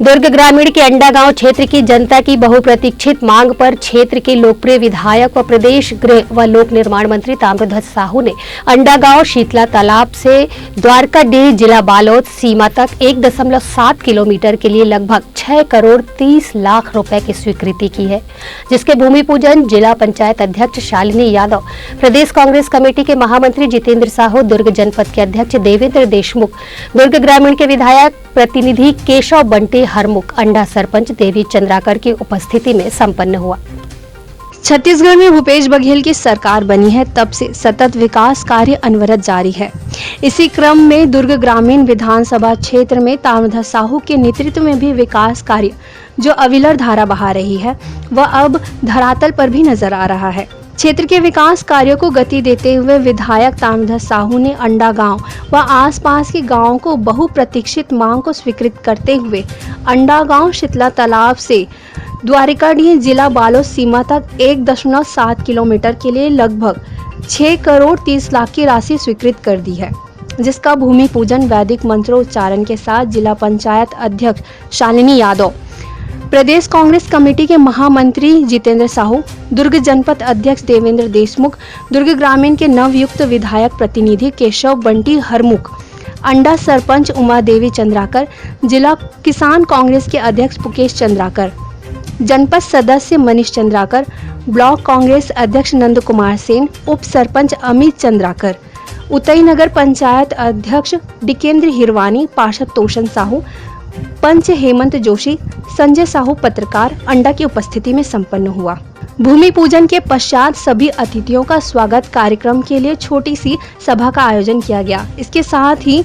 दुर्ग ग्रामीण के अंडा गांव क्षेत्र की जनता की बहुप्रतीक्षित मांग पर क्षेत्र के लोकप्रिय विधायक व प्रदेश गृह व लोक निर्माण मंत्री ताम्रध्वज साहू ने अंडा गांव शीतला तालाब से द्वारकाडीह जिला बालोद सीमा तक 1.7 किलोमीटर के लिए लगभग 6 करोड़ 30 लाख रुपए की स्वीकृति की है, जिसके भूमि पूजन जिला पंचायत अध्यक्ष शालिनी यादव, प्रदेश कांग्रेस कमेटी के महामंत्री जितेंद्र साहू, दुर्ग जनपद के अध्यक्ष देवेंद्र देशमुख, दुर्ग ग्रामीण के विधायक प्रतिनिधि केशव बंटी हरमुख, अंडा सरपंच देवी चंद्राकर की उपस्थिति में संपन्न हुआ। छत्तीसगढ़ में भूपेश बघेल की सरकार बनी है, तब से सतत विकास कार्य अनवरत जारी है। इसी क्रम में दुर्ग ग्रामीण विधानसभा क्षेत्र में ताम्रध्वज साहू के नेतृत्व में भी विकास कार्य जो अविरल धारा बहा रही है, वह अब धरातल पर भी नजर आ रहा है। क्षेत्र के विकास कार्यों को गति देते हुए विधायक ताम्रध्वज साहू ने अंडा गांव व आसपास के गांवों को बहुप्रतीक्षित मांग को स्वीकृत करते हुए अंडा गांव शीतला तालाब से द्वारकाडीह जिला बालोद सीमा तक 1.7 किलोमीटर के लिए लगभग 6 करोड़ 30 लाख की राशि स्वीकृत कर दी है, जिसका भूमि पूजन वैदिक मंत्रोच्चारण के साथ जिला पंचायत अध्यक्ष शालिनी यादव, प्रदेश कांग्रेस कमेटी के महामंत्री जितेंद्र साहू, दुर्ग जनपद अध्यक्ष देवेंद्र देशमुख, दुर्ग ग्रामीण के नवयुक्त विधायक प्रतिनिधि केशव बंटी हरमुख, अंडा सरपंच उमा देवी चंद्राकर, जिला किसान कांग्रेस के अध्यक्ष मुकेश चंद्राकर, जनपद सदस्य मनीष चंद्राकर, ब्लॉक कांग्रेस अध्यक्ष नंद कुमार सेन, उप सरपंच अमित चंद्राकर, उतई नगर पंचायत अध्यक्ष डिकेंद्र हिरवानी, पार्षद तोषण साहू, पंच हेमंत जोशी, संजय साहू पत्रकार अंडा की उपस्थिति में संपन्न हुआ। भूमि पूजन के पश्चात सभी अतिथियों का स्वागत कार्यक्रम के लिए छोटी सी सभा का आयोजन किया गया। इसके साथ ही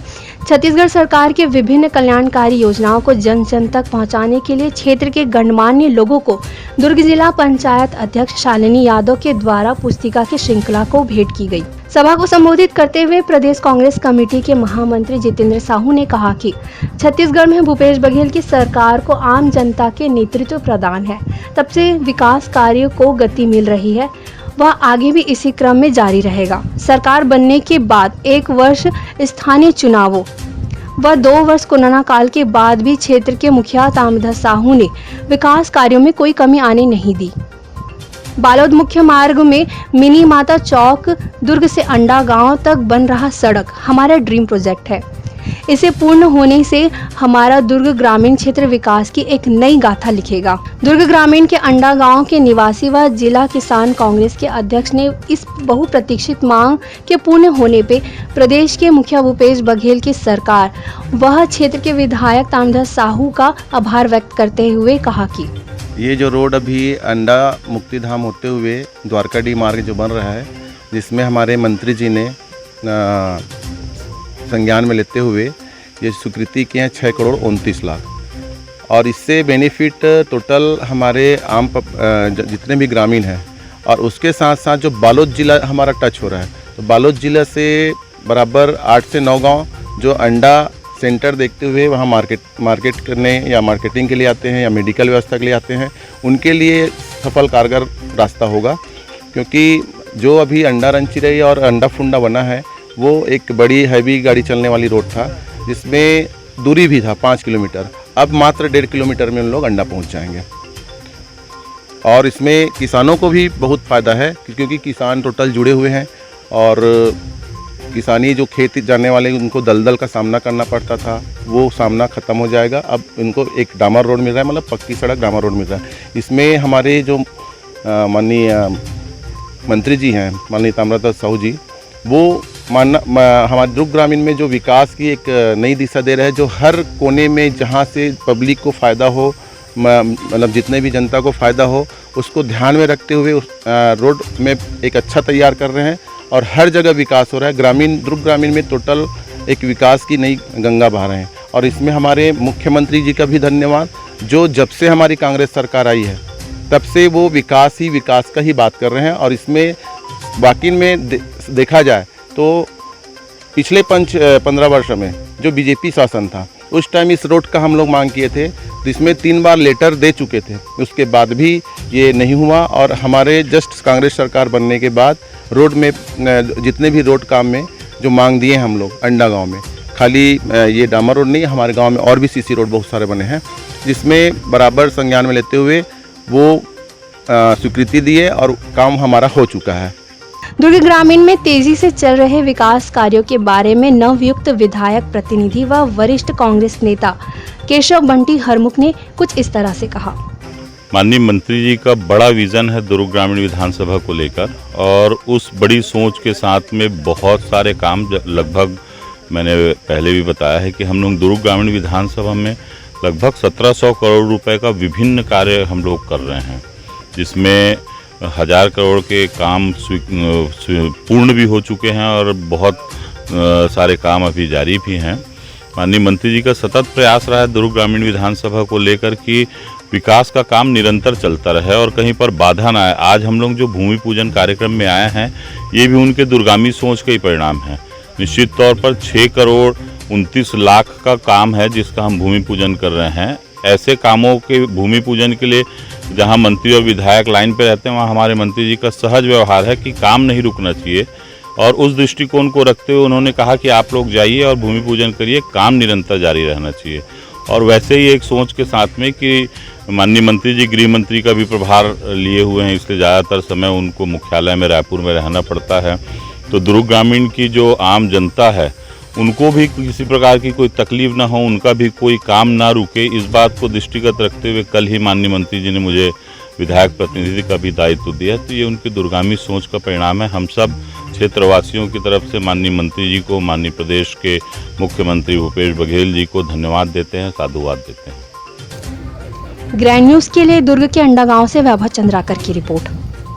छत्तीसगढ़ सरकार के विभिन्न कल्याणकारी योजनाओं को जन जन तक पहुंचाने के लिए क्षेत्र के गणमान्य लोगों को दुर्ग जिला पंचायत अध्यक्ष शालिनी यादव के द्वारा पुस्तिका की श्रृंखला को भेंट की गई। सभा को संबोधित करते हुए प्रदेश कांग्रेस कमेटी के महामंत्री जितेंद्र साहू ने कहा कि छत्तीसगढ़ में भूपेश बघेल की सरकार को आम जनता के नेतृत्व प्रदान है, तब से विकास कार्यों को गति मिल रही है, वह आगे भी इसी क्रम में जारी रहेगा। सरकार बनने के बाद 1 वर्ष स्थानीय चुनावों व 2 वर्ष कोरोना काल के बाद भी क्षेत्र के मुखिया ताम्रध्वज साहू ने विकास कार्यों में कोई कमी आने नहीं दी। बालोद मुख्य मार्ग में मिनी माता चौक दुर्ग से अंडा गांव तक बन रहा सड़क हमारा ड्रीम प्रोजेक्ट है। इसे पूर्ण होने से हमारा दुर्ग ग्रामीण क्षेत्र विकास की एक नई गाथा लिखेगा। दुर्ग ग्रामीण के अंडा गांव के निवासी व जिला किसान कांग्रेस के अध्यक्ष ने इस बहुप्रतीक्षित मांग के पूर्ण होने पे प्रदेश के मुखिया भूपेश बघेल की सरकार वह क्षेत्र के विधायक ताम्रध्वज साहू का आभार व्यक्त करते हुए कहा कि ये जो रोड अभी अंडा मुक्तिधाम होते हुए द्वारकाडीह मार्ग जो बन रहा है, जिसमें हमारे मंत्री जी ने संज्ञान में लेते हुए ये स्वीकृति किए हैं 6 करोड़ 29 लाख, और इससे बेनिफिट टोटल हमारे आम जितने भी ग्रामीण हैं, और उसके साथ साथ जो बालोद जिला हमारा टच हो रहा है, तो बालोद जिला से बराबर 8 से 9 गांव जो अंडा सेंटर देखते हुए वहाँ मार्केट करने या मार्केटिंग के लिए आते हैं या मेडिकल व्यवस्था के लिए आते हैं, उनके लिए सफल कारगर रास्ता होगा। क्योंकि जो अभी अंडा रंचिरई और अंडा फुंडा बना है वो एक बड़ी हैवी गाड़ी चलने वाली रोड था, जिसमें दूरी भी था 5 किलोमीटर, अब मात्र 1.5 किलोमीटर में उन लोग अंडा पहुंच जाएंगे। और इसमें किसानों को भी बहुत फ़ायदा है, क्योंकि किसान टोटल जुड़े हुए हैं, और किसानी जो खेती जाने वाले उनको दलदल का सामना करना पड़ता था, वो सामना ख़त्म हो जाएगा। अब इनको एक डामर रोड मिल रहा है, मतलब पक्की सड़क डामर रोड मिल रहा है। इसमें हमारे जो माननीय मंत्री जी हैं, माननीय ताम्रध्वज साहू जी, वो हमारे दुर्ग ग्रामीण में जो विकास की एक नई दिशा दे रहे हैं, जो हर कोने में जहाँ से पब्लिक को फ़ायदा हो, मतलब जितने भी जनता को फ़ायदा हो, उसको ध्यान में रखते हुए उस रोड में एक अच्छा तैयार कर रहे हैं, और हर जगह विकास हो रहा है। दुर्ग ग्रामीण में टोटल एक विकास की नई गंगा बहा रहे हैं, और इसमें हमारे मुख्यमंत्री जी का भी धन्यवाद, जो जब से हमारी कांग्रेस सरकार आई है तब से वो विकास का ही बात कर रहे हैं। और इसमें वाकई में देखा जाए तो पिछले 15 वर्ष में जो बीजेपी शासन था, उस टाइम इस रोड का हम लोग मांग किए थे, तो इसमें 3 बार लेटर दे चुके थे, उसके बाद भी ये नहीं हुआ। और हमारे जस्ट कांग्रेस सरकार बनने के बाद रोड में जितने भी रोड काम में जो मांग दिए हम लोग अंडा गांव में, खाली ये डामर रोड नहीं, हमारे गांव में और भी सीसी रोड बहुत सारे बने हैं, जिसमें बराबर संज्ञान में लेते हुए वो स्वीकृति दी है और काम हमारा हो चुका है। दुर्ग ग्रामीण में तेजी से चल रहे विकास कार्यों के बारे में नवयुक्त विधायक प्रतिनिधि व वरिष्ठ कांग्रेस नेता केशव बंटी हरमुख ने कुछ इस तरह से कहा। माननीय मंत्री जी का बड़ा विजन है दुर्ग ग्रामीण विधानसभा को लेकर, और उस बड़ी सोच के साथ में बहुत सारे काम, लगभग मैंने पहले भी बताया है कि हम लोग दुर्ग ग्रामीण विधानसभा में लगभग 1700 करोड़ रुपए का विभिन्न कार्य हम लोग कर रहे हैं, जिसमें 1000 करोड़ के काम पूर्ण भी हो चुके हैं और बहुत सारे काम अभी जारी भी हैं। माननीय मंत्री जी का सतत प्रयास रहा है दुर्ग ग्रामीण विधानसभा को लेकर कि विकास का काम निरंतर चलता रहे और कहीं पर बाधा ना आए। आज हम लोग जो भूमि पूजन कार्यक्रम में आए हैं, ये भी उनके दूरगामी सोच का ही परिणाम है। निश्चित तौर पर 6 करोड़ 29 लाख का काम है जिसका हम भूमि पूजन कर रहे हैं। ऐसे कामों के भूमि पूजन के लिए जहां मंत्री और विधायक लाइन पे रहते हैं, वहां हमारे मंत्री जी का सहज व्यवहार है कि काम नहीं रुकना चाहिए, और उस दृष्टिकोण को रखते हुए उन्होंने कहा कि आप लोग जाइए और भूमि पूजन करिए, काम निरंतर जारी रहना चाहिए। और वैसे ही एक सोच के साथ में कि माननीय मंत्री जी गृह मंत्री का भी प्रभार लिए हुए हैं, इसलिए ज़्यादातर समय उनको मुख्यालय में रायपुर में रहना पड़ता है। तो दुर्ग ग्रामीण की जो आम जनता है, उनको भी किसी प्रकार की कोई तकलीफ ना हो, उनका भी कोई काम ना रुके, इस बात को दृष्टिगत रखते हुए कल ही माननीय मंत्री जी ने मुझे विधायक प्रतिनिधि का भी दायित्व दिया। तो ये उनकी दूरगामी सोच का परिणाम है। हम सब क्षेत्रवासियों की तरफ से माननीय मंत्री जी को, माननीय प्रदेश के मुख्यमंत्री भूपेश बघेल जी को धन्यवाद देते हैं, साधुवाद देते हैं। ग्रैंड न्यूज़ के लिए दुर्ग के अंडा गांव से वैभव चंद्राकर की रिपोर्ट।